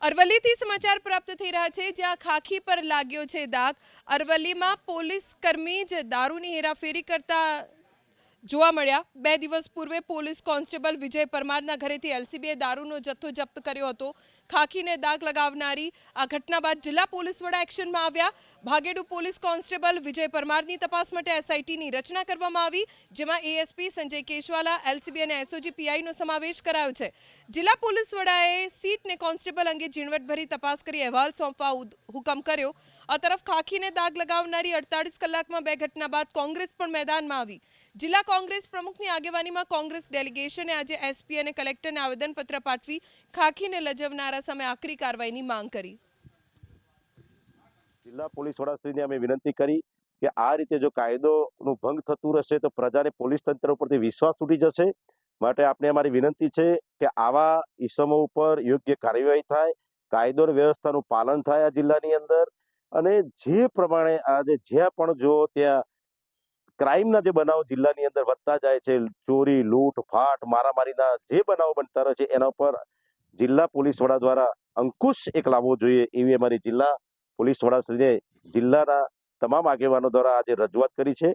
અરવલ્લીથી સમાચાર પ્રાપ્ત થઈ રહ્યા છે, જ્યાં ખાખી પર લાગ્યો છે દાગ। અરવલ્લીમાં પોલીસ કર્મી જ દારૂની હેરાફેરી કરતા જોવા મળ્યા। 2 દિવસ પૂર્વે પોલીસ કોન્સ્ટેબલ વિજય પરમારના ઘરેથી એલસીબીએ દારૂનો જથ્થો જપ્ત કર્યો હતો। ખાખીને દાગ લગાવનારી આ ઘટના બાદ જિલ્લા પોલીસ વડા એક્શનમાં આવ્યા। ભાગેડુ પોલીસ કોન્સ્ટેબલ વિજય પરમારની તપાસ માટે એસઆઈટીની રચના કરવામાં આવી, જેમાં એએસપી સંજય કેશવાલા, એલસીબી અને એસઓજી પીઆઈનો સમાવેશ કરાયો છે। જિલ્લા પોલીસ વડાએ સીટને કોન્સ્ટેબલ અંગે ઝીણવટભરી તપાસ કરી અહેવાલ સોંપવા હુકમ કર્યો। આ તરફ ખાખીને દાગ લગાવનારી 48 કલાકમાં 2 ઘટના બાદ કોંગ્રેસ પણ મેદાનમાં આવી। જિલ્લા કોંગ્રેસ પ્રમુખની આગેવાનીમાં કોંગ્રેસ ડેલિગેશને આજે એસપી અને કલેક્ટરને આવેદનપત્ર પાઠવી ખાખીને લજવનારા સામે આકરી કાર્યવાહીની માંગ કરી। જિલ્લા પોલીસ વડાશ્રીને અમે વિનંતી કરી કે આ રીતે જો કાયદોનું ભંગ થતું રહેશે તો પ્રજાને પોલીસ તંત્ર ઉપરથી વિશ્વાસ તૂટી જશે। માટે આપણે અમારી વિનંતી છે કે આવા ઇસમો ઉપર યોગ્ય કાર્યવાહી થાય, કાયદો અને વ્યવસ્થાનું પાલન થાય આ જિલ્લાની અંદર। અને જે પ્રમાણે આજે જ્યાં પણ જો ત્યાં ક્રાઇમના જે બનાવો જિલ્લાની અંદર વધતા જાય છે, ચોરી, લૂંટ, ફાટ, મારામારીના જે બનાવો બનતા રહે છે, એના પર જિલ્લા પોલીસ વડા દ્વારા અંકુશ એક લાવવો જોઈએ એવી અમારી જિલ્લા પોલીસ વડાશ્રીને જિલ્લાના તમામ આગેવાનો દ્વારા આજે રજૂઆત કરી છે।